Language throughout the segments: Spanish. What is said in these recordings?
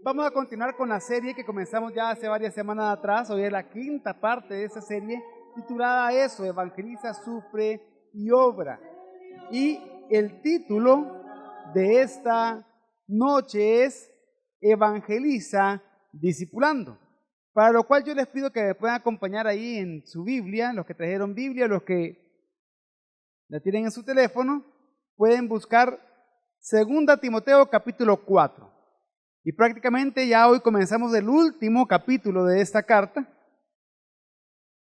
Vamos a continuar con la serie que comenzamos ya hace varias semanas atrás. Hoy es la quinta parte de esa serie titulada eso, Evangeliza, Sufre y Obra. Y el título de esta noche es Evangeliza Discipulando. Para lo cual yo les pido que me puedan acompañar ahí en su Biblia, los que trajeron Biblia, los que la tienen en su teléfono, pueden buscar 2 Timoteo capítulo 4. Y prácticamente ya hoy comenzamos el último capítulo de esta carta.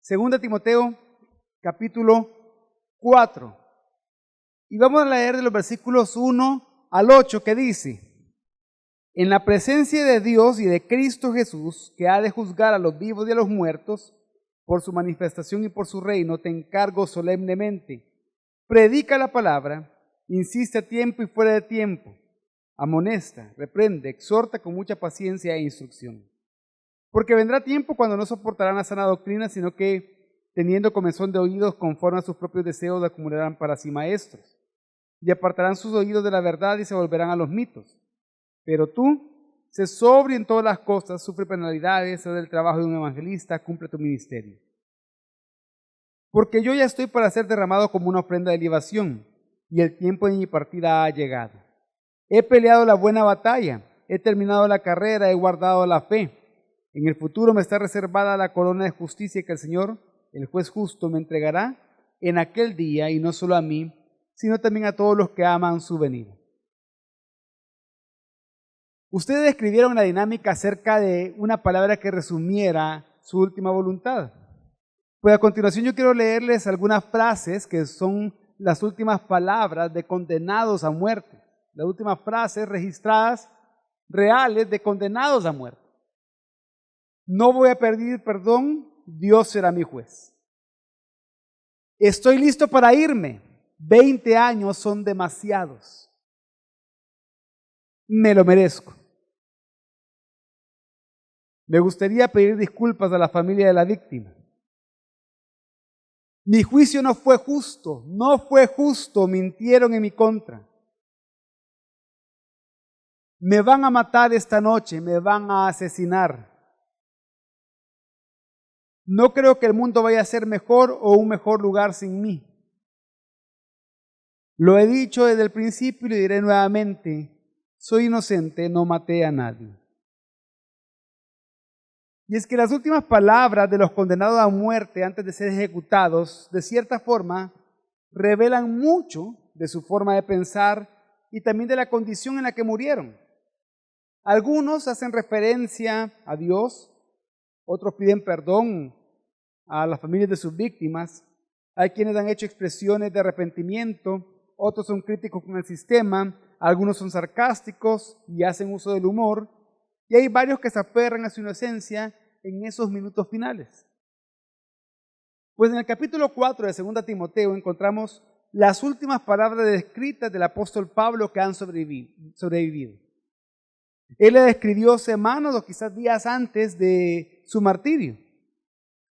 2 Timoteo capítulo 4. Y vamos a leer de los versículos 1 al 8 que dice: En la presencia de Dios y de Cristo Jesús, que ha de juzgar a los vivos y a los muertos, por su manifestación y por su reino, te encargo solemnemente. Predica la palabra, insiste a tiempo y fuera de tiempo. Amonesta, reprende, exhorta con mucha paciencia e instrucción. Porque vendrá tiempo cuando no soportarán la sana doctrina, sino que, teniendo comezón de oídos conforme a sus propios deseos, acumularán para sí maestros. Y apartarán sus oídos de la verdad y se volverán a los mitos. Pero tú, sé sobrio en todas las cosas, sufre penalidades, haz el trabajo de un evangelista, cumple tu ministerio. Porque yo ya estoy para ser derramado como una ofrenda de libación, y el tiempo de mi partida ha llegado. He peleado la buena batalla, he terminado la carrera, he guardado la fe. En el futuro me está reservada la corona de justicia que el Señor, el juez justo, me entregará en aquel día, y no solo a mí, sino también a todos los que aman su venida. Ustedes describieron la dinámica acerca de una palabra que resumiera su última voluntad. Pues a continuación yo quiero leerles algunas frases que son las últimas palabras de condenados a muerte. Las últimas frases registradas reales de condenados a muerte. No voy a pedir perdón, Dios será mi juez. Estoy listo para irme. 20 años son demasiados. Me lo merezco. Me gustaría pedir disculpas a la familia de la víctima. Mi juicio no fue justo, mintieron en mi contra. Me van a matar esta noche, me van a asesinar. No creo que el mundo vaya a ser mejor o un mejor lugar sin mí. Lo he dicho desde el principio y lo diré nuevamente. Soy inocente, no maté a nadie. Y es que las últimas palabras de los condenados a muerte antes de ser ejecutados, de cierta forma, revelan mucho de su forma de pensar y también de la condición en la que murieron. Algunos hacen referencia a Dios, otros piden perdón a las familias de sus víctimas, hay quienes han hecho expresiones de arrepentimiento, otros son críticos con el sistema, algunos son sarcásticos y hacen uso del humor, y hay varios que se aferran a su inocencia en esos minutos finales. Pues en el capítulo 4 de 2 Timoteo encontramos las últimas palabras descritas del apóstol Pablo que han sobrevivido. Él le escribió semanas o quizás días antes de su martirio.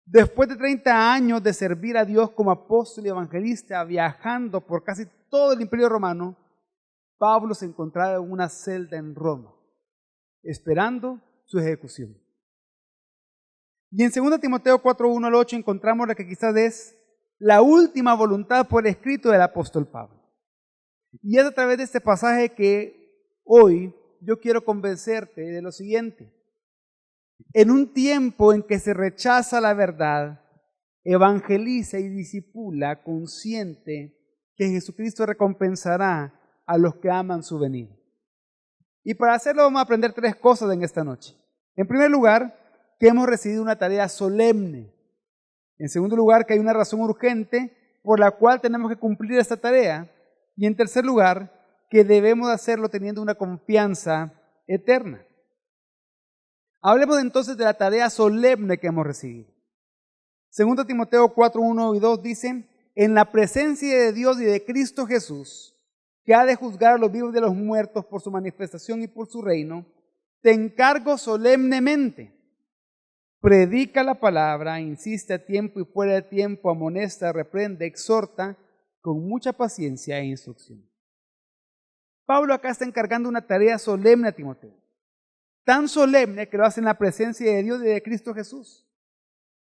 Después de 30 años de servir a Dios como apóstol y evangelista, viajando por casi todo el imperio romano, Pablo se encontraba en una celda en Roma, esperando su ejecución. Y en 2 Timoteo 4, 1 al 8 encontramos la que quizás es la última voluntad por escrito del apóstol Pablo. Y es a través de este pasaje que hoy yo quiero convencerte de lo siguiente. En un tiempo en que se rechaza la verdad, evangeliza y discipula consciente que Jesucristo recompensará a los que aman su venida. Y para hacerlo vamos a aprender 3 cosas en esta noche. En primer lugar, que hemos recibido una tarea solemne. En segundo lugar, que hay una razón urgente por la cual tenemos que cumplir esta tarea. Y en tercer lugar, que debemos hacerlo teniendo una confianza eterna. Hablemos entonces de la tarea solemne que hemos recibido. 2 Timoteo 4, 1 y 2 dicen: En la presencia de Dios y de Cristo Jesús, que ha de juzgar a los vivos y a los muertos por su manifestación y por su reino, te encargo solemnemente. Predica la palabra, insiste a tiempo y fuera de tiempo, amonesta, reprende, exhorta con mucha paciencia e instrucción. Pablo acá está encargando una tarea solemne a Timoteo. tan solemne que lo hacen en la presencia de Dios y de Cristo Jesús.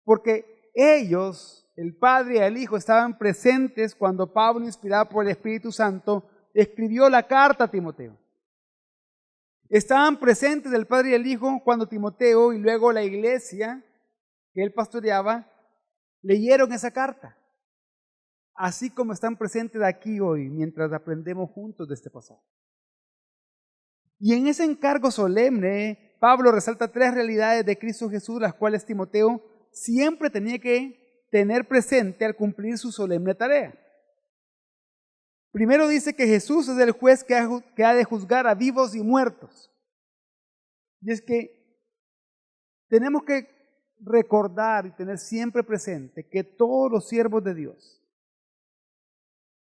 Porque ellos, el Padre y el Hijo, estaban presentes cuando Pablo, inspirado por el Espíritu Santo, escribió la carta a Timoteo. Estaban presentes el Padre y el Hijo cuando Timoteo y luego la iglesia que él pastoreaba leyeron esa carta. Así como están presentes aquí hoy mientras aprendemos juntos de este pasaje. Y en ese encargo solemne, Pablo resalta 3 realidades de Cristo Jesús, las cuales Timoteo siempre tenía que tener presente al cumplir su solemne tarea. Primero dice que Jesús es el juez que ha de juzgar a vivos y muertos. Y es que tenemos que recordar y tener siempre presente que todos los siervos de Dios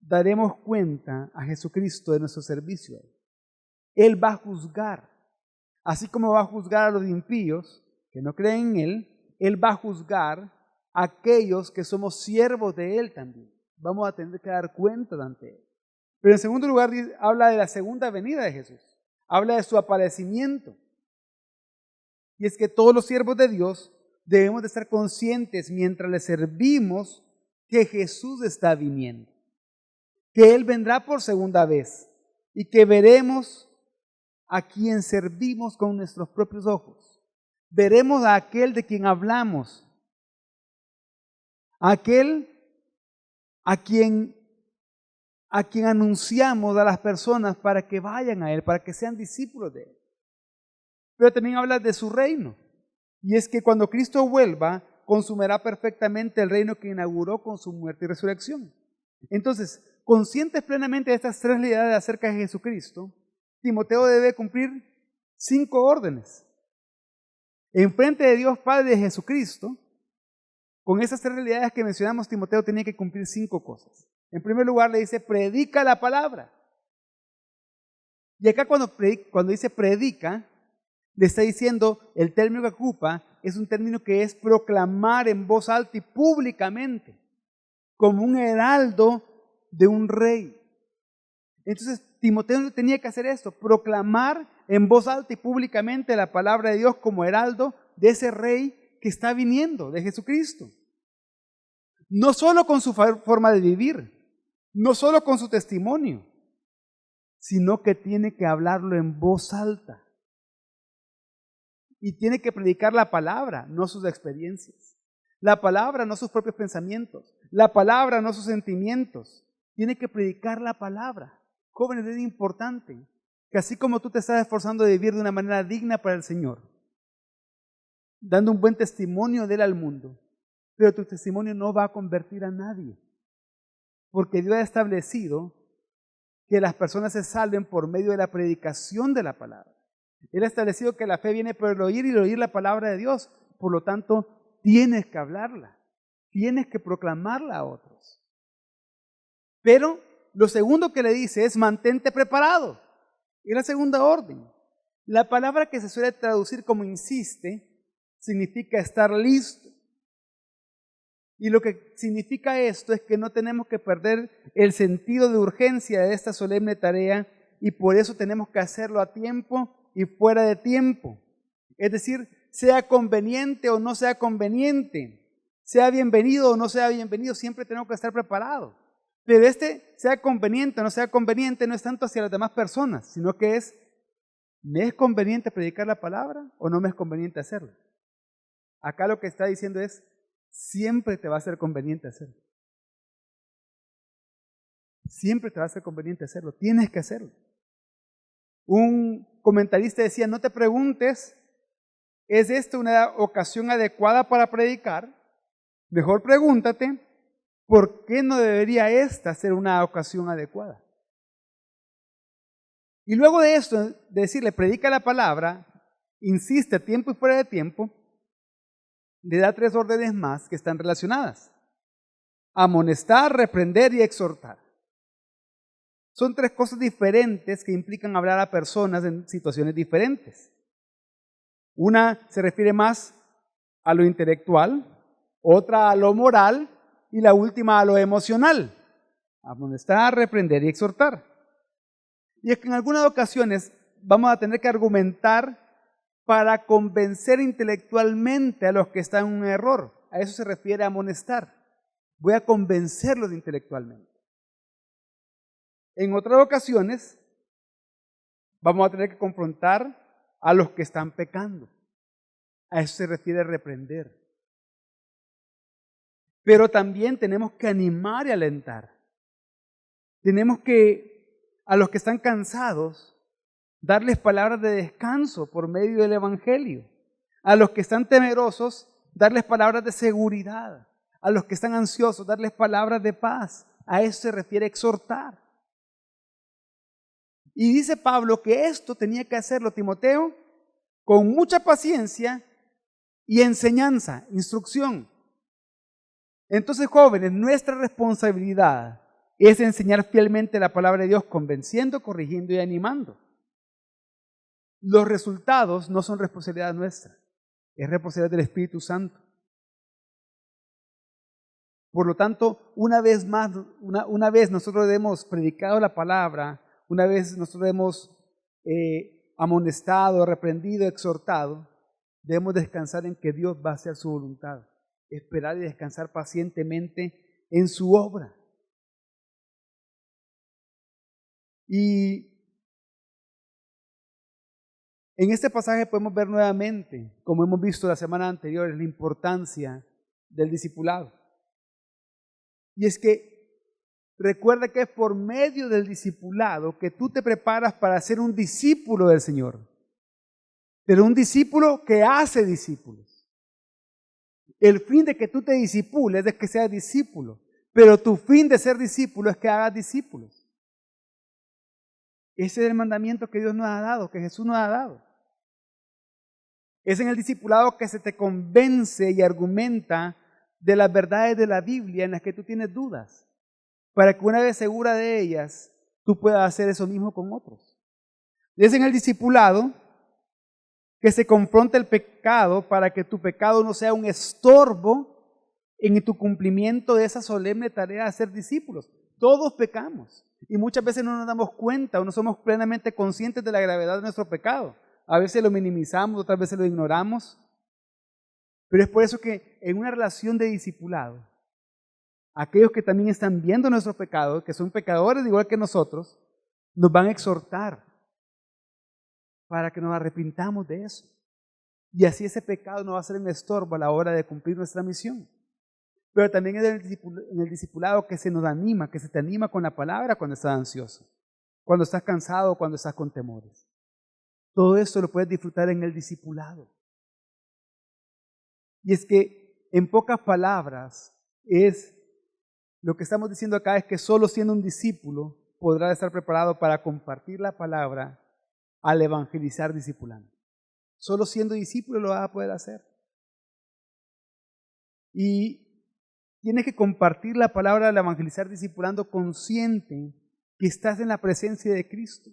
daremos cuenta a Jesucristo de nuestro servicio. Él va a juzgar, así como va a juzgar a los impíos que no creen en Él va a juzgar a aquellos que somos siervos de Él también. Vamos a tener que dar cuenta ante Él. Pero en segundo lugar habla de la segunda venida de Jesús, habla de su aparecimiento. Y es que todos los siervos de Dios debemos de estar conscientes mientras le servimos que Jesús está viniendo, que Él vendrá por segunda vez y que veremos a quien servimos con nuestros propios ojos. Veremos a aquel de quien hablamos, a aquel a quien anunciamos a las personas para que vayan a Él, para que sean discípulos de Él. Pero también habla de su reino. Y es que cuando Cristo vuelva, consumirá perfectamente el reino que inauguró con su muerte y resurrección. Entonces, conscientes plenamente de estas 3 realidades acerca de Jesucristo, Timoteo debe cumplir 5 órdenes. En frente de Dios Padre de Jesucristo, con esas 3 realidades que mencionamos, Timoteo tenía que cumplir 5 cosas. En primer lugar le dice, predica la palabra. Y acá cuando dice predica, le está diciendo, el término que ocupa es un término que es proclamar en voz alta y públicamente, como un heraldo de un rey. Entonces Timoteo tenía que hacer esto, proclamar en voz alta y públicamente la palabra de Dios como heraldo de ese rey que está viniendo, de Jesucristo. No solo con su forma de vivir, no solo con su testimonio, sino que tiene que hablarlo en voz alta. Y tiene que predicar la palabra, no sus experiencias. La palabra, no sus propios pensamientos. La palabra, no sus sentimientos. Tiene que predicar la palabra. Jóvenes, es importante que así como tú te estás esforzando de vivir de una manera digna para el Señor, dando un buen testimonio de Él al mundo, pero tu testimonio no va a convertir a nadie. Porque Dios ha establecido que las personas se salven por medio de la predicación de la palabra. Él ha establecido que la fe viene por el oír y el oír la palabra de Dios. Por lo tanto, tienes que hablarla, tienes que proclamarla a otros. Pero lo segundo que le dice es mantente preparado. Es la segunda orden. La palabra que se suele traducir como insiste significa estar listo. Y lo que significa esto es que no tenemos que perder el sentido de urgencia de esta solemne tarea y por eso tenemos que hacerlo a tiempo y fuera de tiempo. Es decir, sea conveniente o no sea conveniente, sea bienvenido o no sea bienvenido, siempre tenemos que estar preparados. Pero sea conveniente o no sea conveniente, no es tanto hacia las demás personas, sino que ¿me es conveniente predicar la palabra o no me es conveniente hacerlo? Acá lo que está diciendo es, siempre te va a ser conveniente hacerlo. Siempre te va a ser conveniente hacerlo, tienes que hacerlo. Un comentarista decía, no te preguntes, ¿es esta una ocasión adecuada para predicar? Mejor pregúntate, ¿por qué no debería esta ser una ocasión adecuada? Y luego de esto, de decirle, predica la palabra, insiste a tiempo y fuera de tiempo, le da 3 órdenes más que están relacionadas. Amonestar, reprender y exhortar. Son 3 cosas diferentes que implican hablar a personas en situaciones diferentes. Una se refiere más a lo intelectual, otra a lo moral y la última a lo emocional. Amonestar, reprender y exhortar. Y es que en algunas ocasiones vamos a tener que argumentar para convencer intelectualmente a los que están en un error. A eso se refiere a amonestar. Voy a convencerlos intelectualmente. En otras ocasiones, vamos a tener que confrontar a los que están pecando. A eso se refiere a reprender. Pero también tenemos que animar y alentar. Tenemos que, a los que están cansados, darles palabras de descanso por medio del Evangelio. A los que están temerosos, darles palabras de seguridad. A los que están ansiosos, darles palabras de paz. A eso se refiere exhortar. Y dice Pablo que esto tenía que hacerlo Timoteo con mucha paciencia y enseñanza, instrucción. Entonces, jóvenes, nuestra responsabilidad es enseñar fielmente la palabra de Dios, convenciendo, corrigiendo y animando. Los resultados no son responsabilidad nuestra, es responsabilidad del Espíritu Santo. Por lo tanto, una vez nosotros hemos predicado la palabra, una vez nosotros hemos amonestado, reprendido, exhortado, debemos descansar en que Dios va a hacer su voluntad, esperar y descansar pacientemente en su obra. Y en este pasaje podemos ver nuevamente, como hemos visto la semana anterior, la importancia del discipulado. Y es que recuerda que es por medio del discipulado que tú te preparas para ser un discípulo del Señor. Pero un discípulo que hace discípulos. El fin de que tú te discipules es que seas discípulo. Pero tu fin de ser discípulo es que hagas discípulos. Ese es el mandamiento que Dios nos ha dado, que Jesús nos ha dado. Es en el discipulado que se te convence y argumenta de las verdades de la Biblia en las que tú tienes dudas, para que una vez segura de ellas, tú puedas hacer eso mismo con otros. Es en el discipulado que se confronta el pecado para que tu pecado no sea un estorbo en tu cumplimiento de esa solemne tarea de ser discípulos. Todos pecamos y muchas veces no nos damos cuenta o no somos plenamente conscientes de la gravedad de nuestro pecado. A veces lo minimizamos, otras veces lo ignoramos. Pero es por eso que en una relación de discipulado, aquellos que también están viendo nuestros pecados, que son pecadores igual que nosotros, nos van a exhortar para que nos arrepintamos de eso. Y así ese pecado no va a ser un estorbo a la hora de cumplir nuestra misión. Pero también es en el discipulado que se nos anima, que se te anima con la palabra cuando estás ansioso, cuando estás cansado, cuando estás con temores. Todo esto lo puedes disfrutar en el discipulado. Y es que, en pocas palabras, lo que estamos diciendo acá es que solo siendo un discípulo podrá estar preparado para compartir la palabra al evangelizar discipulando. Solo siendo discípulo lo vas a poder hacer. Y tienes que compartir la palabra al evangelizar discipulando consciente que estás en la presencia de Cristo.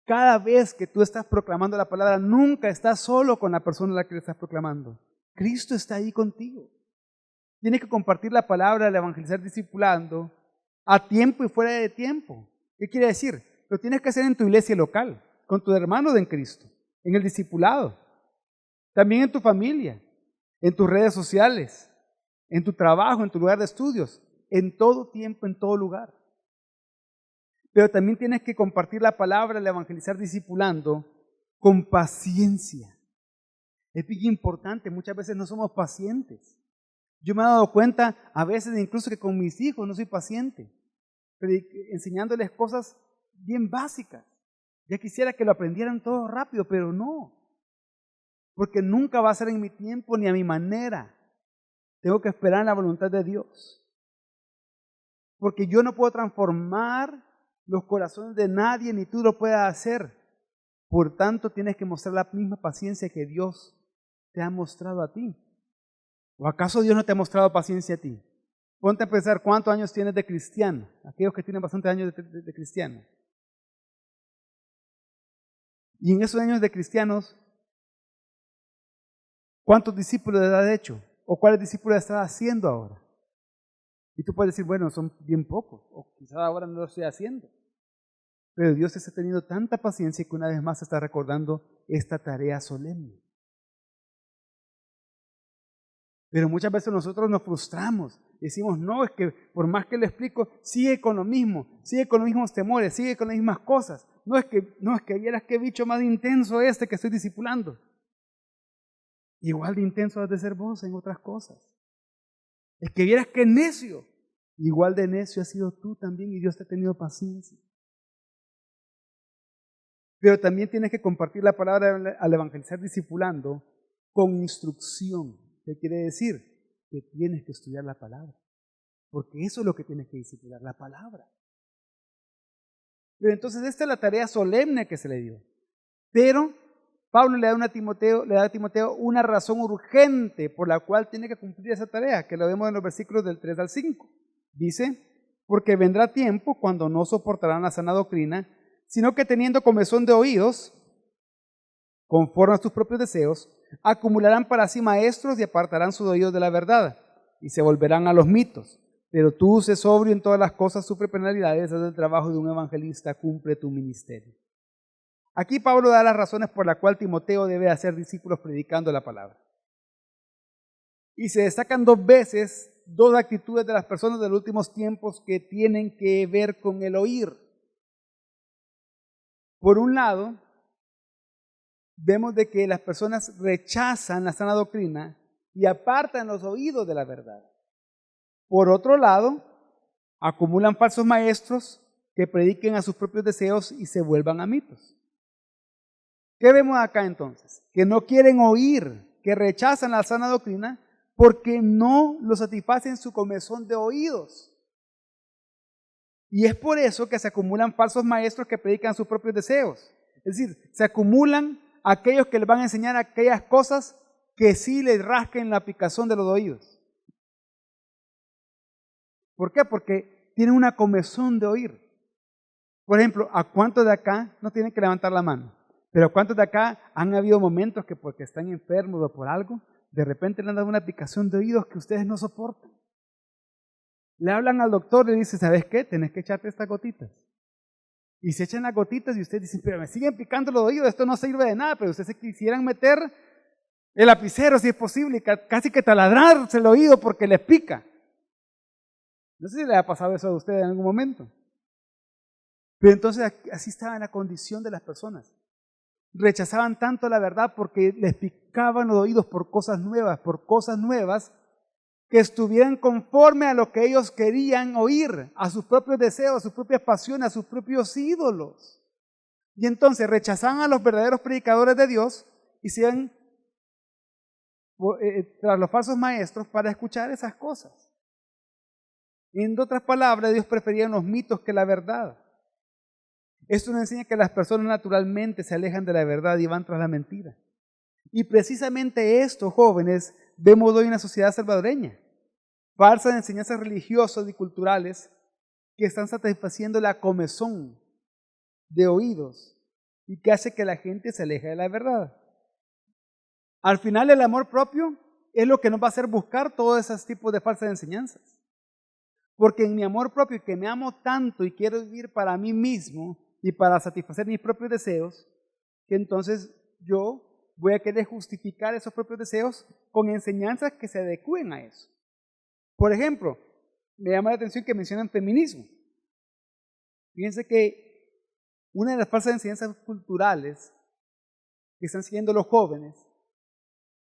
Cada vez que tú estás proclamando la palabra, nunca estás solo con la persona a la que le estás proclamando. Cristo está ahí contigo. Tienes que compartir la palabra al evangelizar discipulando a tiempo y fuera de tiempo. ¿Qué quiere decir? Lo tienes que hacer en tu iglesia local, con tus hermanos en Cristo, en el discipulado, también en tu familia, en tus redes sociales, en tu trabajo, en tu lugar de estudios, en todo tiempo, en todo lugar. Pero también tienes que compartir la palabra al evangelizar discipulando con paciencia. Es bien importante, muchas veces no somos pacientes. Yo me he dado cuenta a veces incluso que con mis hijos no soy paciente, enseñándoles cosas bien básicas. Ya quisiera que lo aprendieran todo rápido, pero no. Porque nunca va a ser en mi tiempo ni a mi manera. Tengo que esperar en la voluntad de Dios. Porque yo no puedo transformar los corazones de nadie, ni tú lo puedas hacer. Por tanto, tienes que mostrar la misma paciencia que Dios te ha mostrado a ti. ¿O acaso Dios no te ha mostrado paciencia a ti? Ponte a pensar cuántos años tienes de cristiano, aquellos que tienen bastantes años de cristiano. Y en esos años de cristianos, ¿cuántos discípulos has hecho? ¿O cuáles discípulos estás haciendo ahora? Y tú puedes decir, bueno, son bien pocos, o quizás ahora no lo estoy haciendo. Pero Dios está teniendo tanta paciencia que una vez más está recordando esta tarea solemne. Pero muchas veces nosotros nos frustramos. Decimos, no, es que por más que le explico, sigue con los mismos temores, sigue con las mismas cosas. No es que vieras qué bicho más intenso este que estoy discipulando. Igual de intenso has de ser vos en otras cosas. Es que vieras qué necio. Igual de necio has sido tú también y Dios te ha tenido paciencia. Pero también tienes que compartir la palabra al evangelizar discipulando con instrucción. ¿Qué quiere decir? Que tienes que estudiar la palabra. Porque eso es lo que tienes que discipular, la palabra. Pero entonces esta es la tarea solemne que se le dio. Pero Pablo le da a Timoteo una razón urgente por la cual tiene que cumplir esa tarea, que lo vemos en los versículos del 3 al 5. Dice, porque vendrá tiempo cuando no soportarán la sana doctrina, sino que teniendo comezón de oídos, conforme a sus propios deseos, acumularán para sí maestros y apartarán sus oídos de la verdad, y se volverán a los mitos. Pero tú, sé sobrio en todas las cosas, sufre penalidades, haz el trabajo de un evangelista, cumple tu ministerio. Aquí Pablo da las razones por las cuales Timoteo debe hacer discípulos predicando la palabra. Y se destacan dos veces dos actitudes de las personas de los últimos tiempos que tienen que ver con el oír. Por un lado, vemos de que las personas rechazan la sana doctrina y apartan los oídos de la verdad. Por otro lado, acumulan falsos maestros que prediquen a sus propios deseos y se vuelvan a mitos. ¿Qué vemos acá entonces? Que no quieren oír, que rechazan la sana doctrina porque no lo satisfacen su comezón de oídos. Y es por eso que se acumulan falsos maestros que predican sus propios deseos. Es decir, se acumulan aquellos que les van a enseñar aquellas cosas que sí les rasquen la picazón de los oídos. ¿Por qué? Porque tienen una comezón de oír. Por ejemplo, ¿a cuántos de acá no tienen que levantar la mano? Pero ¿a cuántos de acá han habido momentos que porque están enfermos o por algo, de repente le han dado una picazón de oídos que ustedes no soportan? Le hablan al doctor y le dicen, ¿sabes qué? Tenés que echarte estas gotitas. Y se echan las gotitas y ustedes dicen, pero me siguen picando los oídos, esto no sirve de nada, pero ustedes se quisieran meter el lapicero si es posible, casi que taladrarse el oído porque les pica. No sé si le ha pasado eso a ustedes en algún momento. Pero entonces así estaba la condición de las personas. Rechazaban tanto la verdad porque les picaban los oídos por cosas nuevas que estuvieran conforme a lo que ellos querían oír, a sus propios deseos, a sus propias pasiones, a sus propios ídolos. Y entonces rechazaban a los verdaderos predicadores de Dios y se iban tras los falsos maestros para escuchar esas cosas. En otras palabras, Dios prefería los mitos que la verdad. Esto nos enseña que las personas naturalmente se alejan de la verdad y van tras la mentira. Y precisamente esto, jóvenes, vemos hoy en la sociedad salvadoreña. Falsas enseñanzas religiosas y culturales que están satisfaciendo la comezón de oídos y que hace que la gente se aleje de la verdad. Al final, el amor propio es lo que nos va a hacer buscar todos esos tipos de falsas enseñanzas. Porque en mi amor propio, que me amo tanto y quiero vivir para mí mismo y para satisfacer mis propios deseos, que entonces yo voy a querer justificar esos propios deseos con enseñanzas que se adecúen a eso. Por ejemplo, me llama la atención que mencionan feminismo. Fíjense que una de las falsas enseñanzas culturales que están siguiendo los jóvenes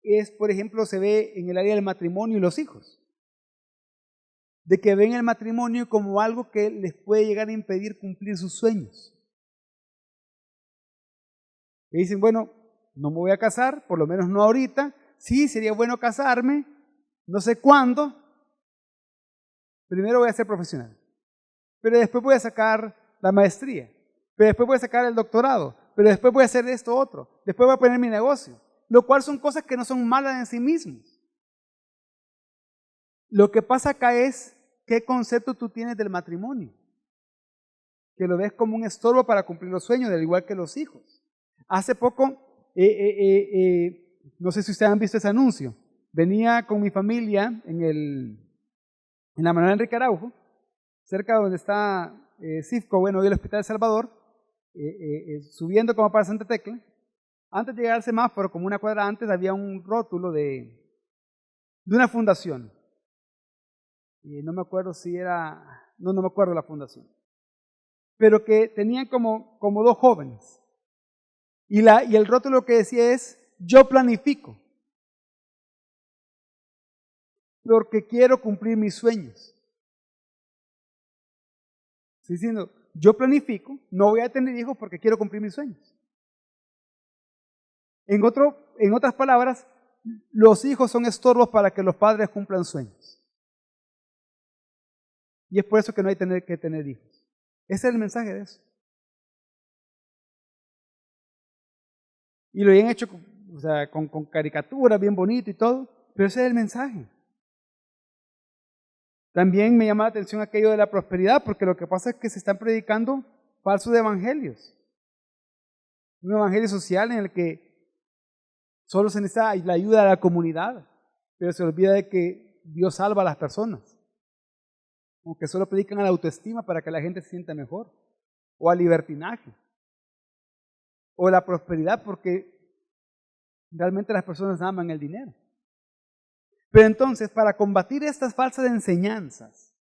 es, por ejemplo, se ve en el área del matrimonio y los hijos. De que ven el matrimonio como algo que les puede llegar a impedir cumplir sus sueños. Y dicen, bueno, no me voy a casar, por lo menos no ahorita. Sí, sería bueno casarme, no sé cuándo. Primero voy a ser profesional. Pero después voy a sacar la maestría. Pero después voy a sacar el doctorado. Pero después voy a hacer esto otro. Después voy a poner mi negocio. Lo cual son cosas que no son malas en sí mismas. Lo que pasa acá es qué concepto tú tienes del matrimonio. Que lo ves como un estorbo para cumplir los sueños, al igual que los hijos. Hace poco, no sé si ustedes han visto ese anuncio. Venía con mi familia en la Manuel Enrique Araujo, cerca de donde está CIFCO, bueno, hoy el Hospital de Salvador, subiendo como para Santa Tecla, antes de llegar al semáforo, como una cuadra antes, había un rótulo de una fundación. Y no me acuerdo si era, no me acuerdo la fundación. Pero que tenían como dos jóvenes. Y el rótulo que decía es, yo planifico, porque quiero cumplir mis sueños. Estoy diciendo, yo planifico, no voy a tener hijos porque quiero cumplir mis sueños. En otras palabras, los hijos son estorbos para que los padres cumplan sueños. Y es por eso que no hay que tener hijos. Ese es el mensaje de eso. Y lo habían hecho con caricaturas, bien bonito y todo, pero ese es el mensaje. También me llama la atención aquello de la prosperidad, porque lo que pasa es que se están predicando falsos evangelios. Un evangelio social en el que solo se necesita la ayuda de la comunidad, pero se olvida de que Dios salva a las personas. Como que solo predican a la autoestima para que la gente se sienta mejor, o al libertinaje, o la prosperidad porque realmente las personas aman el dinero. Pero entonces, para combatir estas falsas enseñanzas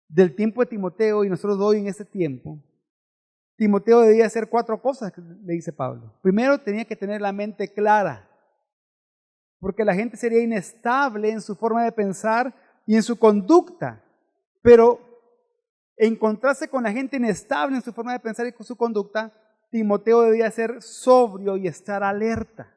del tiempo de Timoteo y nosotros hoy en este tiempo, Timoteo debía hacer 4 cosas, que le dice Pablo. Primero, tenía que tener la mente clara, porque la gente sería inestable en su forma de pensar y en su conducta. Pero encontrarse con la gente inestable en su forma de pensar y con su conducta, Timoteo debía ser sobrio y estar alerta.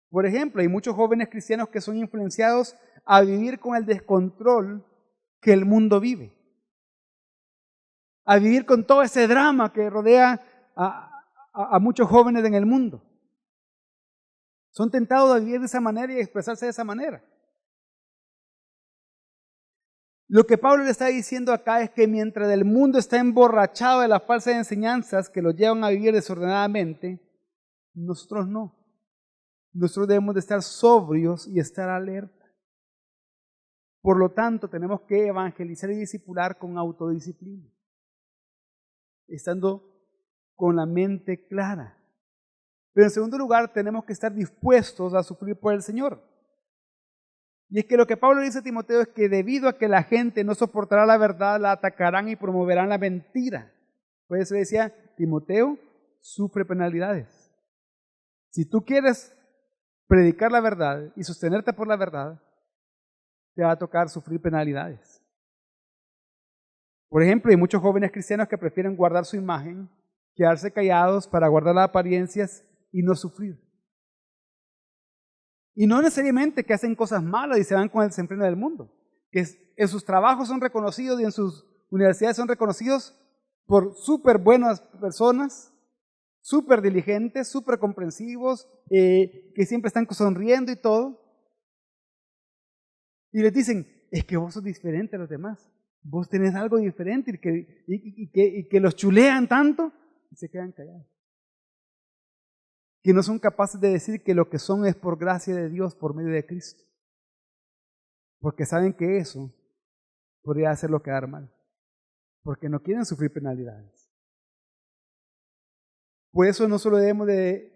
Por ejemplo, hay muchos jóvenes cristianos que son influenciados a vivir con el descontrol que el mundo vive, a vivir con todo ese drama que rodea a muchos jóvenes en el mundo. Son tentados a vivir de esa manera y a expresarse de esa manera. Lo que Pablo le está diciendo acá es que mientras el mundo está emborrachado de las falsas enseñanzas que los llevan a vivir desordenadamente, nosotros no. Nosotros debemos de estar sobrios y estar alerta. Por lo tanto, tenemos que evangelizar y discipular con autodisciplina, estando con la mente clara. Pero en segundo lugar, tenemos que estar dispuestos a sufrir por el Señor. Y es que lo que Pablo dice a Timoteo es que debido a que la gente no soportará la verdad, la atacarán y promoverán la mentira. Por eso decía, Timoteo, sufre penalidades. Si tú quieres predicar la verdad y sostenerte por la verdad, te va a tocar sufrir penalidades. Por ejemplo, hay muchos jóvenes cristianos que prefieren guardar su imagen, quedarse callados para guardar las apariencias y no sufrir. Y no necesariamente que hacen cosas malas y se van con el desempeño del mundo, que en sus trabajos son reconocidos y en sus universidades son reconocidos por súper buenas personas, súper diligentes, súper comprensivos, que siempre están sonriendo y todo. Y les dicen, es que vos sos diferente a los demás, vos tenés algo diferente y que los chulean tanto y se quedan callados. Que no son capaces de decir que lo que son es por gracia de Dios por medio de Cristo. Porque saben que eso podría hacerlo quedar mal. Porque no quieren sufrir penalidades. Por eso no solo debemos de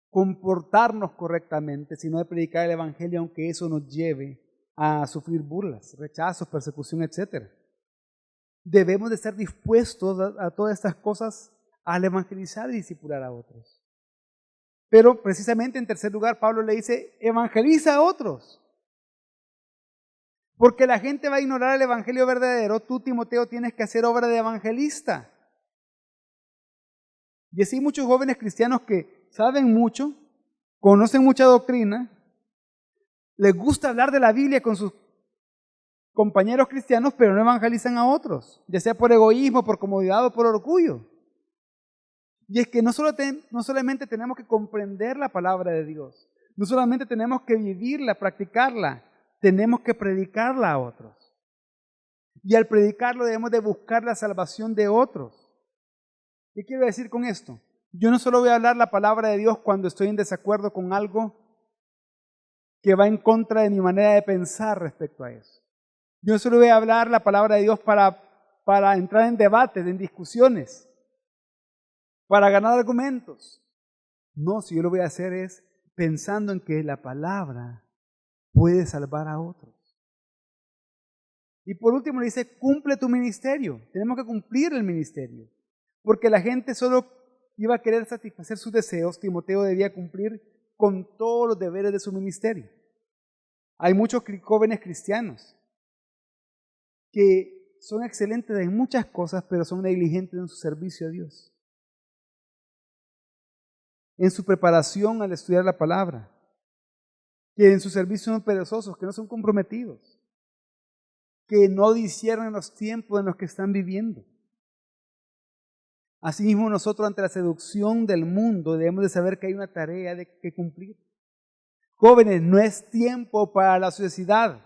comportarnos correctamente, sino de predicar el Evangelio, aunque eso nos lleve a sufrir burlas, rechazos, persecución, etc. Debemos de estar dispuestos a todas estas cosas al evangelizar y discipular a otros. Pero precisamente en tercer lugar, Pablo le dice, evangeliza a otros. Porque la gente va a ignorar el evangelio verdadero, tú, Timoteo, tienes que hacer obra de evangelista. Y así muchos jóvenes cristianos que saben mucho, conocen mucha doctrina, les gusta hablar de la Biblia con sus compañeros cristianos, pero no evangelizan a otros, ya sea por egoísmo, por comodidad o por orgullo. Y es que no solamente tenemos que comprender la palabra de Dios, no solamente tenemos que vivirla, practicarla, tenemos que predicarla a otros. Y al predicarlo debemos de buscar la salvación de otros. ¿Qué quiero decir con esto? Yo no solo voy a hablar la palabra de Dios cuando estoy en desacuerdo con algo que va en contra de mi manera de pensar respecto a eso. Yo no solo voy a hablar la palabra de Dios para entrar en debates, en discusiones, para ganar argumentos. No, si yo lo voy a hacer es pensando en que la palabra puede salvar a otros. Y por último le dice, cumple tu ministerio. Tenemos que cumplir el ministerio. Porque la gente solo iba a querer satisfacer sus deseos. Timoteo debía cumplir con todos los deberes de su ministerio. Hay muchos jóvenes cristianos que son excelentes en muchas cosas, pero son negligentes en su servicio a Dios, en su preparación al estudiar la palabra, que en su servicio son perezosos, que no son comprometidos, que no disciernen los tiempos en los que están viviendo. Asimismo, nosotros ante la seducción del mundo debemos de saber que hay una tarea que cumplir. Jóvenes, no es tiempo para la ociosidad.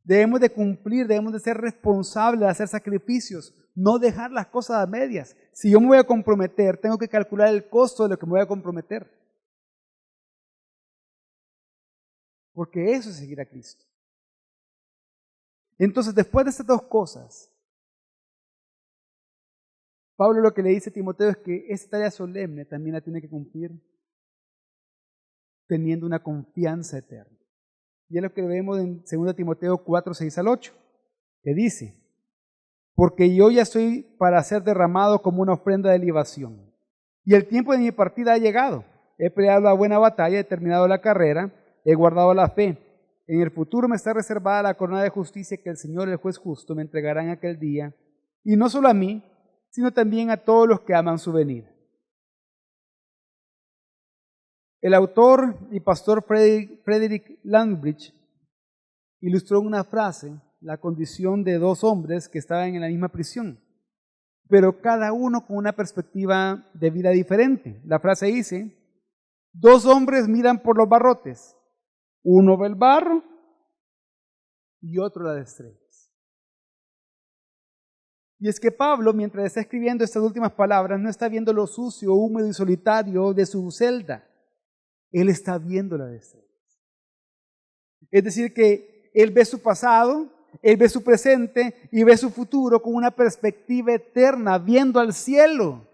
Debemos de cumplir, debemos de ser responsables, de hacer sacrificios, no dejar las cosas a medias. Si yo me voy a comprometer, tengo que calcular el costo de lo que me voy a comprometer. Porque eso es seguir a Cristo. Entonces, después de estas dos cosas, Pablo lo que le dice a Timoteo es que esta tarea solemne también la tiene que cumplir teniendo una confianza eterna. Y es lo que vemos en 2 Timoteo 4, 6 al 8, que dice, porque yo ya estoy para ser derramado como una ofrenda de libación, y el tiempo de mi partida ha llegado. He peleado la buena batalla, he terminado la carrera, he guardado la fe. En el futuro me está reservada la corona de justicia que el Señor, el juez justo, me entregará en aquel día, y no solo a mí, sino también a todos los que aman su venida. El autor y pastor Frederick Landbridge ilustró en una frase la condición de dos hombres que estaban en la misma prisión, pero cada uno con una perspectiva de vida diferente. La frase dice, dos hombres miran por los barrotes, uno ve el barro y otro las estrellas. Y es que Pablo, mientras está escribiendo estas últimas palabras, no está viendo lo sucio, húmedo y solitario de su celda. Él está viendo las estrellas. Es decir, que él ve su pasado, él ve su presente y ve su futuro con una perspectiva eterna, viendo al cielo.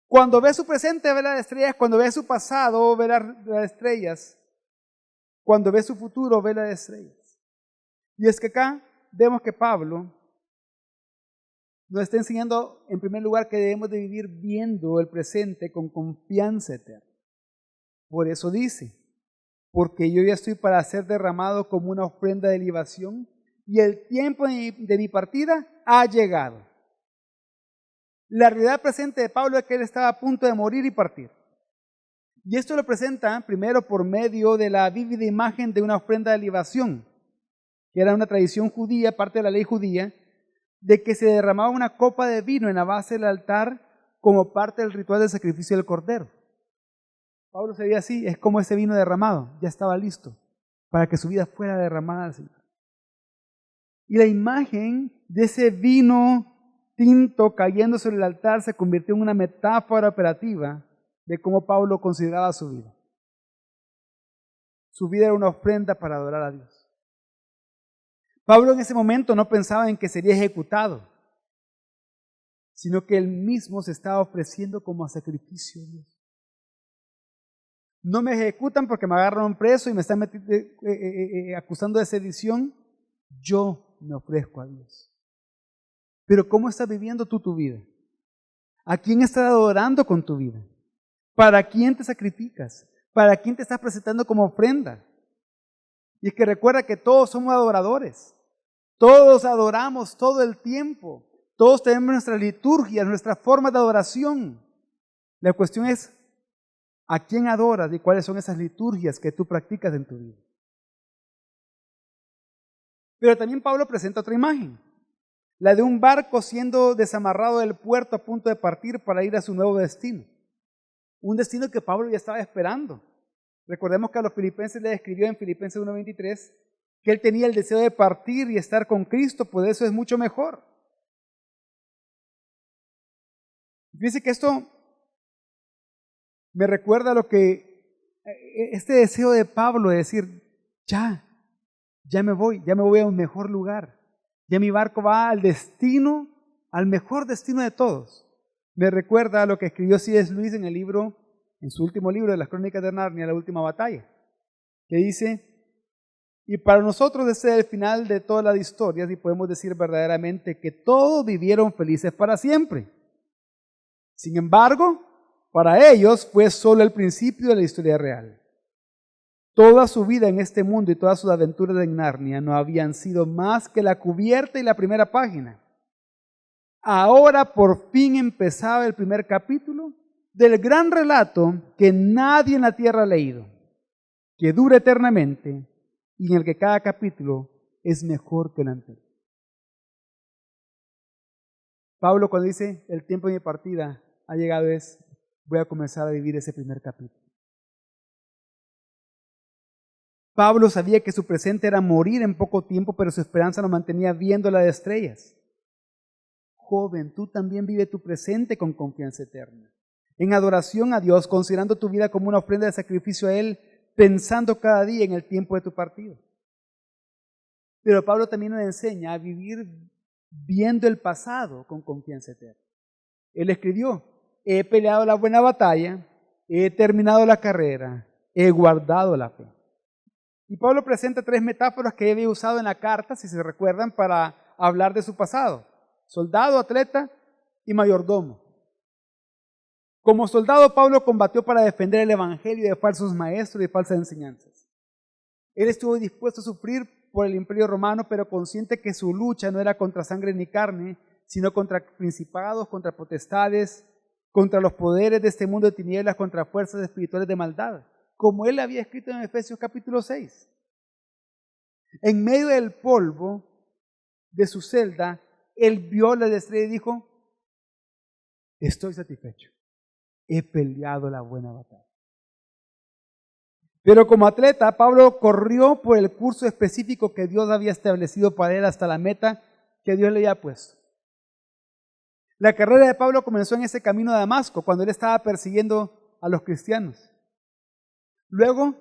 Cuando ve su presente, ve las estrellas. Cuando ve su pasado, ve las estrellas. Cuando ve su futuro, ve las estrellas. Y es que acá vemos que Pablo nos está enseñando, en primer lugar, que debemos de vivir viendo el presente con confianza eterna. Por eso dice, porque yo ya estoy para ser derramado como una ofrenda de libación y el tiempo de mi partida ha llegado. La realidad presente de Pablo es que él estaba a punto de morir y partir. Y esto lo presenta primero por medio de la vívida imagen de una ofrenda de libación, que era una tradición judía, parte de la ley judía, de que se derramaba una copa de vino en la base del altar como parte del ritual del sacrificio del cordero. Pablo se veía así, es como ese vino derramado, ya estaba listo para que su vida fuera derramada al Señor. Y la imagen de ese vino tinto cayendo sobre el altar se convirtió en una metáfora operativa de cómo Pablo consideraba su vida. Su vida era una ofrenda para adorar a Dios. Pablo en ese momento no pensaba en que sería ejecutado, sino que él mismo se estaba ofreciendo como sacrificio a Dios. No me ejecutan porque me agarraron preso y me están acusando de sedición. Yo me ofrezco a Dios. Pero ¿cómo estás viviendo tú tu vida? ¿A quién estás adorando con tu vida? ¿Para quién te sacrificas? ¿Para quién te estás presentando como ofrenda? Y es que recuerda que todos somos adoradores. Todos adoramos todo el tiempo. Todos tenemos nuestras liturgias, nuestras formas de adoración. La cuestión es, ¿a quién adoras y cuáles son esas liturgias que tú practicas en tu vida? Pero también Pablo presenta otra imagen, la de un barco siendo desamarrado del puerto a punto de partir para ir a su nuevo destino. Un destino que Pablo ya estaba esperando. Recordemos que a los filipenses le escribió en Filipenses 1:23 que él tenía el deseo de partir y estar con Cristo, pues eso es mucho mejor. Fíjense que esto me recuerda a lo que este deseo de Pablo de decir, ya ya me voy a un mejor lugar. Ya mi barco va al destino, al mejor destino de todos. Me recuerda a lo que escribió C.S. Lewis en su último libro de las Crónicas de Narnia, La Última Batalla, que dice: y para nosotros ese es el final de todas las historias y podemos decir verdaderamente que todos vivieron felices para siempre. Sin embargo, para ellos fue solo el principio de la historia real. Toda su vida en este mundo y todas sus aventuras en Narnia no habían sido más que la cubierta y la primera página. Ahora por fin empezaba el primer capítulo del gran relato que nadie en la tierra ha leído, que dura eternamente y en el que cada capítulo es mejor que el anterior. Pablo, cuando dice el tiempo de mi partida ha llegado, voy a comenzar a vivir ese primer capítulo. Pablo sabía que su presente era morir en poco tiempo, pero su esperanza lo mantenía viéndola de estrellas. Joven, tú también vive tu presente con confianza eterna, en adoración a Dios, considerando tu vida como una ofrenda de sacrificio a Él, pensando cada día en el tiempo de tu partida. Pero Pablo también nos enseña a vivir viendo el pasado con confianza eterna. Él escribió: he peleado la buena batalla, he terminado la carrera, he guardado la fe. Y Pablo presenta 3 metáforas que había usado en la carta, si se recuerdan, para hablar de su pasado: soldado, atleta y mayordomo. Como soldado, Pablo combatió para defender el evangelio de falsos maestros y falsas enseñanzas. Él estuvo dispuesto a sufrir por el imperio romano, pero consciente que su lucha no era contra sangre ni carne, sino contra principados, contra potestades, contra los poderes de este mundo de tinieblas, contra fuerzas espirituales de maldad, como él había escrito en Efesios capítulo 6. En medio del polvo de su celda, él vio la estrella y dijo: estoy satisfecho, he peleado la buena batalla. Pero como atleta, Pablo corrió por el curso específico que Dios había establecido para él hasta la meta que Dios le había puesto. La carrera de Pablo comenzó en ese camino de Damasco, cuando él estaba persiguiendo a los cristianos. Luego,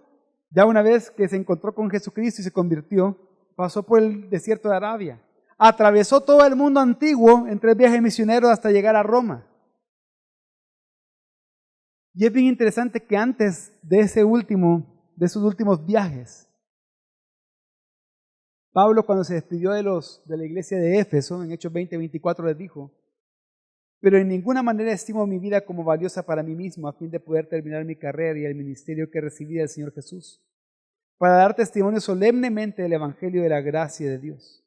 ya una vez que se encontró con Jesucristo y se convirtió, pasó por el desierto de Arabia. Atravesó todo el mundo antiguo en 3 viajes misioneros hasta llegar a Roma. Y es bien interesante que antes de esos últimos viajes, Pablo, cuando se despidió de la iglesia de Éfeso, en Hechos 20:24 les dijo: pero en ninguna manera estimo mi vida como valiosa para mí mismo, a fin de poder terminar mi carrera y el ministerio que recibí del Señor Jesús, para dar testimonio solemnemente del evangelio de la gracia de Dios.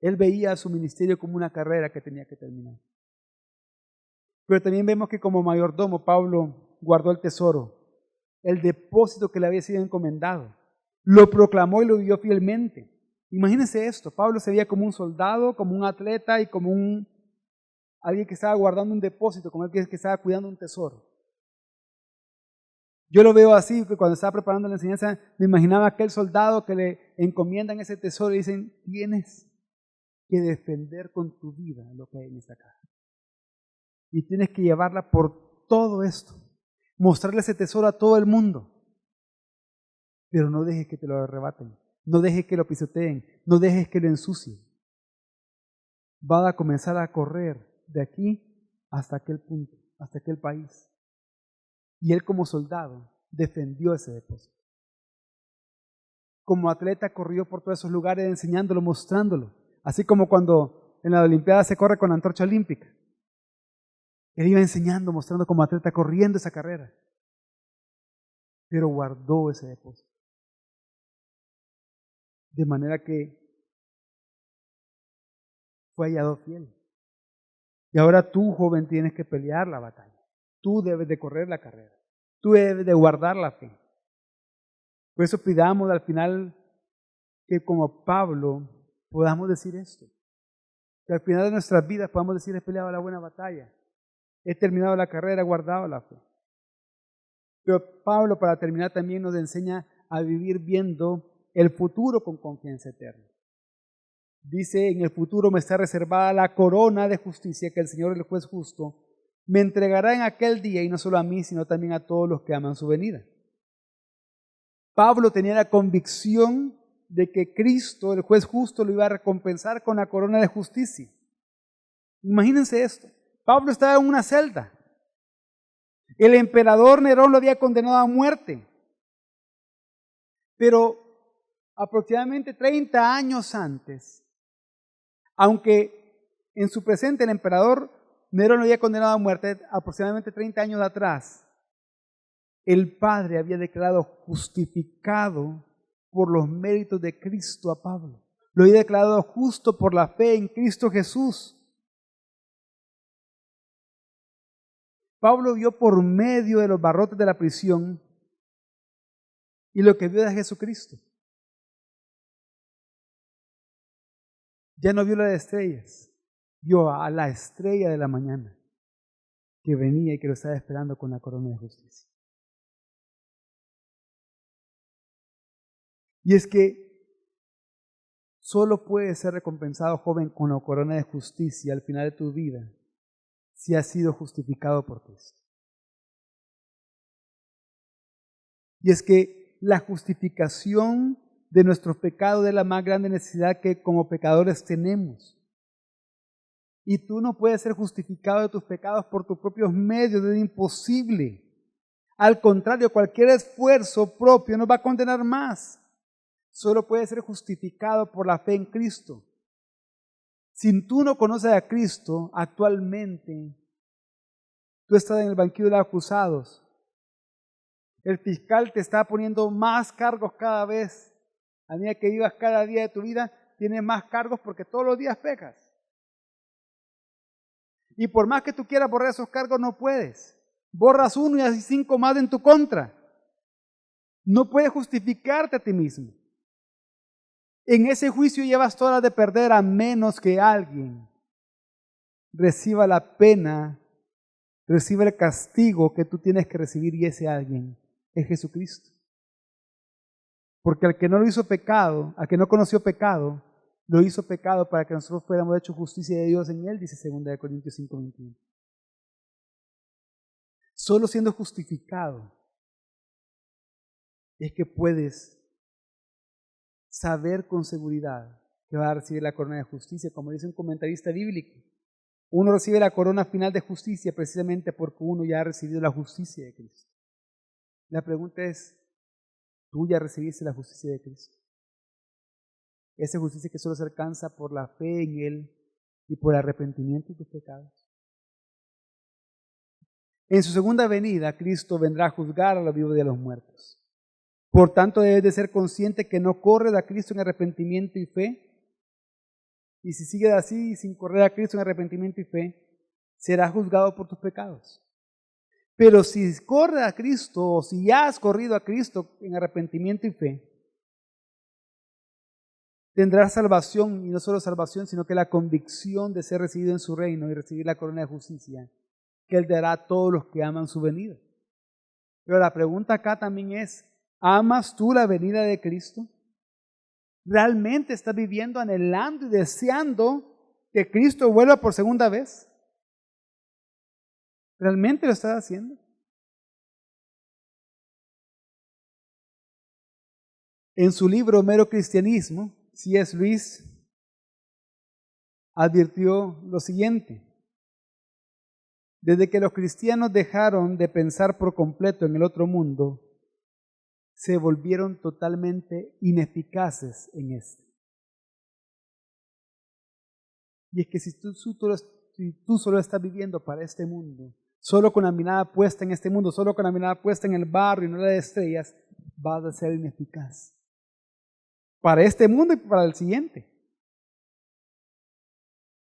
Él veía su ministerio como una carrera que tenía que terminar. Pero también vemos que como mayordomo Pablo guardó el tesoro, el depósito que le había sido encomendado. Lo proclamó y lo vivió fielmente. Imagínense esto: Pablo se veía como un soldado, como un atleta y como alguien que estaba guardando un depósito, como alguien que estaba cuidando un tesoro. Yo lo veo así, que cuando estaba preparando la enseñanza, me imaginaba aquel soldado que le encomiendan ese tesoro y dicen: tienes que defender con tu vida lo que hay en esta caja. Y tienes que llevarla por todo esto, mostrarle ese tesoro a todo el mundo. Pero no dejes que te lo arrebaten, no dejes que lo pisoteen, no dejes que lo ensucien. Va a comenzar a correr de aquí hasta aquel punto, hasta aquel país. Y él, como soldado, defendió ese depósito. Como atleta corrió por todos esos lugares enseñándolo, mostrándolo. Así como cuando en la Olimpiada se corre con la antorcha olímpica. Él iba enseñando, mostrando como atleta, corriendo esa carrera. Pero guardó ese depósito. De manera que fue hallado fiel. Y ahora tú, joven, tienes que pelear la batalla. Tú debes de correr la carrera. Tú debes de guardar la fe. Por eso pidamos al final que, como Pablo, podamos decir esto. Que al final de nuestras vidas podamos decir: he peleado la buena batalla. He terminado la carrera, he guardado la fe. Pero Pablo, para terminar, también nos enseña a vivir viendo el futuro con confianza eterna. Dice: en el futuro me está reservada la corona de justicia que el Señor, el juez justo, me entregará en aquel día, y no solo a mí, sino también a todos los que aman su venida. Pablo tenía la convicción de que Cristo, el juez justo, lo iba a recompensar con la corona de justicia. Imagínense esto. Pablo estaba en una celda. El emperador Nerón lo había condenado a muerte. Pero aproximadamente 30 años antes, aunque en su presente el emperador Nerón lo había condenado a muerte, aproximadamente 30 años atrás, el Padre había declarado justificado por los méritos de Cristo a Pablo. Lo había declarado justo por la fe en Cristo Jesús. Pablo vio por medio de los barrotes de la prisión y lo que vio de Jesucristo. Ya no vio las estrellas, vio a la estrella de la mañana que venía y que lo estaba esperando con la corona de justicia. Y es que solo puedes ser recompensado, joven, con la corona de justicia al final de tu vida si has sido justificado por Cristo. Y es que la justificación de nuestros pecados es la más grande necesidad que como pecadores tenemos. Y tú no puedes ser justificado de tus pecados por tus propios medios, es imposible. Al contrario, cualquier esfuerzo propio nos va a condenar más. Solo puedes ser justificado por la fe en Cristo. Si tú no conoces a Cristo, actualmente tú estás en el banquillo de los acusados. El fiscal te está poniendo más cargos cada vez. A medida que vivas cada día de tu vida, tienes más cargos porque todos los días pecas. Y por más que tú quieras borrar esos cargos, no puedes. Borras uno y así 5 más en tu contra. No puedes justificarte a ti mismo. En ese juicio llevas todas las de perder a menos que alguien reciba la pena, reciba el castigo que tú tienes que recibir, y ese alguien es Jesucristo. Porque al que no lo hizo pecado, al que no conoció pecado, lo hizo pecado para que nosotros fuéramos hechos justicia de Dios en él, dice 2 Corintios 5:21. Solo siendo justificado es que puedes saber con seguridad que va a recibir la corona de justicia, como dice un comentarista bíblico. Uno recibe la corona final de justicia precisamente porque uno ya ha recibido la justicia de Cristo. La pregunta es, ¿tú ya recibiste la justicia de Cristo? Esa justicia que solo se alcanza por la fe en Él y por el arrepentimiento de tus pecados. En su segunda venida, Cristo vendrá a juzgar a los vivos y a los muertos. Por tanto, debes de ser consciente que no corres a Cristo en arrepentimiento y fe. Y si sigues así, sin correr a Cristo en arrepentimiento y fe, serás juzgado por tus pecados. Pero si corres a Cristo, o si ya has corrido a Cristo en arrepentimiento y fe, tendrás salvación, y no solo salvación, sino que la convicción de ser recibido en su reino y recibir la corona de justicia que Él dará a todos los que aman su venida. Pero la pregunta acá también es, ¿amas tú la venida de Cristo? ¿Realmente estás viviendo anhelando y deseando que Cristo vuelva por segunda vez? ¿Realmente lo estás haciendo? En su libro Mero Cristianismo, C.S. Lewis advirtió lo siguiente: desde que los cristianos dejaron de pensar por completo en el otro mundo, se volvieron totalmente ineficaces en este. Y es que si tú solo estás viviendo para este mundo, solo con la mirada puesta en este mundo, solo con la mirada puesta en el barrio y no la de estrellas, vas a ser ineficaz. Para este mundo y para el siguiente.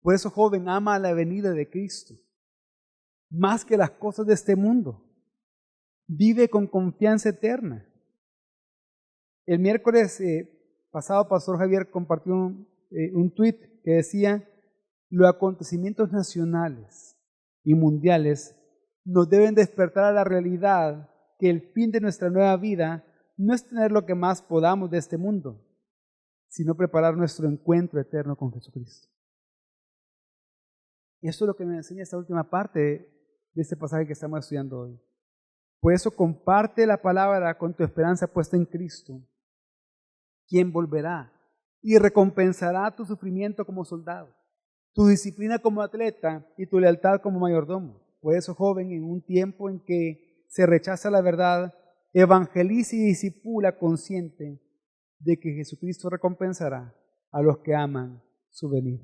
Por eso, joven, ama la venida de Cristo más que las cosas de este mundo. Vive con confianza eterna. El miércoles pasado, Pastor Javier compartió un tuit que decía: los acontecimientos nacionales y mundiales nos deben despertar a la realidad que el fin de nuestra nueva vida no es tener lo que más podamos de este mundo, sino preparar nuestro encuentro eterno con Jesucristo. Y esto es lo que me enseña esta última parte de este pasaje que estamos estudiando hoy. Por eso comparte la palabra con tu esperanza puesta en Cristo, quien volverá y recompensará tu sufrimiento como soldado, tu disciplina como atleta y tu lealtad como mayordomo. Por eso, joven, en un tiempo en que se rechaza la verdad, evangeliza y disipula consciente de que Jesucristo recompensará a los que aman su venida.